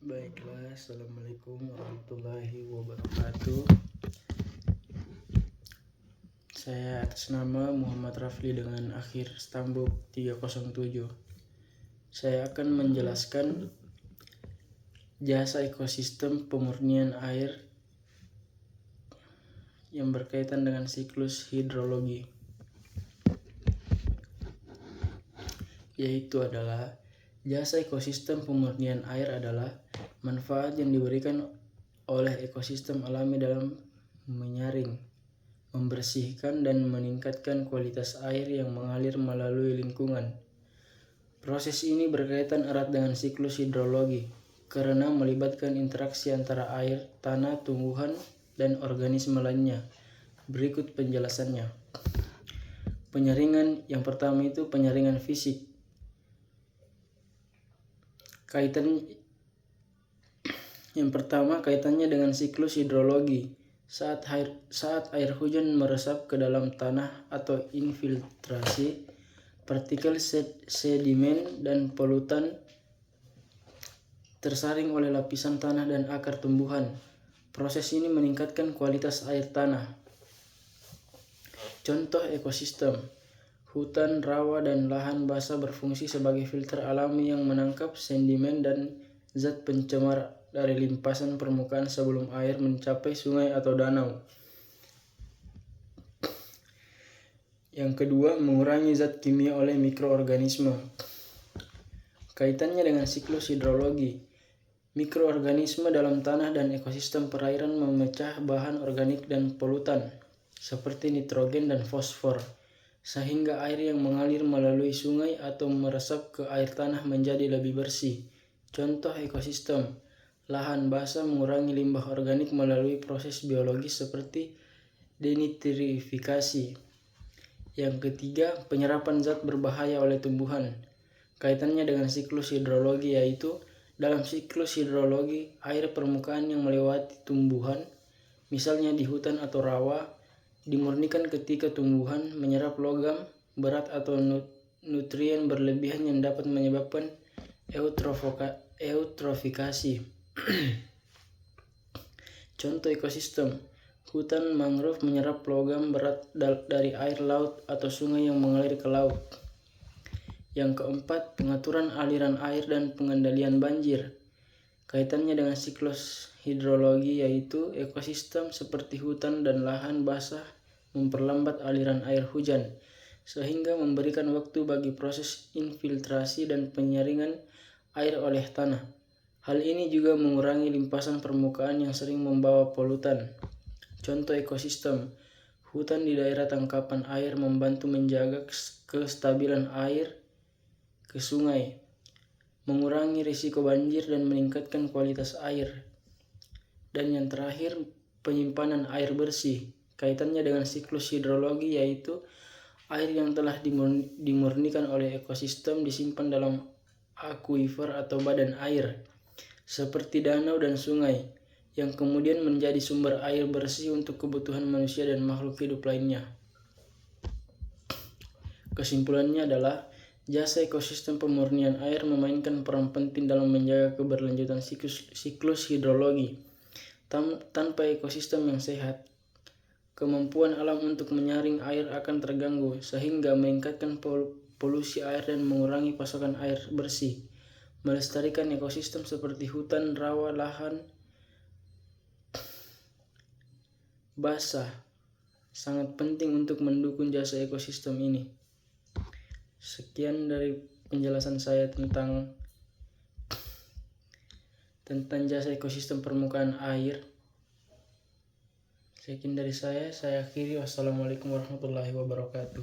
Baiklah, Assalamualaikum warahmatullahi wabarakatuh. Saya atas nama Muhammad Rafli dengan akhir stambuk 307. Saya akan menjelaskan jasa ekosistem pemurnian air yang berkaitan dengan siklus hidrologi, yaitu adalah jasa ekosistem pemurnian air adalah manfaat yang diberikan oleh ekosistem alami dalam menyaring, membersihkan, dan meningkatkan kualitas air yang mengalir melalui lingkungan. Proses ini berkaitan erat dengan siklus hidrologi karena melibatkan interaksi antara air, tanah, tumbuhan, dan organisme lainnya. Berikut penjelasannya. Penyaringan yang pertama itu penyaringan fisik. Kaitannya dengan siklus hidrologi. Saat air hujan meresap ke dalam tanah atau infiltrasi, partikel sedimen dan polutan tersaring oleh lapisan tanah dan akar tumbuhan. Proses ini meningkatkan kualitas air tanah. Contoh ekosistem: hutan, rawa, dan lahan basah berfungsi sebagai filter alami yang menangkap sedimen dan zat pencemar dari limpasan permukaan sebelum air mencapai sungai atau danau. Yang kedua, mengurangi zat kimia oleh mikroorganisme. Kaitannya dengan siklus hidrologi. Mikroorganisme dalam tanah dan ekosistem perairan memecah bahan organik dan polutan seperti nitrogen dan fosfor, sehingga air yang mengalir melalui sungai atau meresap ke air tanah menjadi lebih bersih. Contoh ekosistem: lahan basah mengurangi limbah organik melalui proses biologis seperti denitrifikasi. Yang ketiga, penyerapan zat berbahaya oleh tumbuhan. Kaitannya dengan siklus hidrologi, yaitu dalam siklus hidrologi, air permukaan yang melewati tumbuhan, misalnya di hutan atau rawa, dimurnikan ketika tumbuhan menyerap logam berat atau nutrien berlebihan yang dapat menyebabkan eutrofikasi. Contoh ekosistem: hutan mangrove menyerap logam berat dari air laut atau sungai yang mengalir ke laut. Yang keempat, pengaturan aliran air dan pengendalian banjir. Kaitannya dengan siklus hidrologi, yaitu ekosistem seperti hutan dan lahan basah memperlambat aliran air hujan, sehingga memberikan waktu bagi proses infiltrasi dan penyaringan air oleh tanah. Hal ini juga mengurangi limpasan permukaan yang sering membawa polutan. Contoh ekosistem: hutan di daerah tangkapan air membantu menjaga kestabilan air ke sungai, mengurangi risiko banjir, dan meningkatkan kualitas air. Dan yang terakhir, penyimpanan air bersih. Kaitannya dengan siklus hidrologi, yaitu air yang telah dimurnikan oleh ekosistem disimpan dalam akuifer atau badan air, seperti danau dan sungai, yang kemudian menjadi sumber air bersih untuk kebutuhan manusia dan makhluk hidup lainnya. Kesimpulannya adalah, jasa ekosistem pemurnian air memainkan peran penting dalam menjaga keberlanjutan siklus hidrologi. Tanpa ekosistem yang sehat, kemampuan alam untuk menyaring air akan terganggu, sehingga meningkatkan polusi air dan mengurangi pasokan air bersih. Melestarikan ekosistem seperti hutan, rawa, lahan basah sangat penting untuk mendukung jasa ekosistem ini. Sekian dari penjelasan saya tentang jasa ekosistem permukaan air. Sekian dari saya akhiri. Wassalamualaikum warahmatullahi wabarakatuh.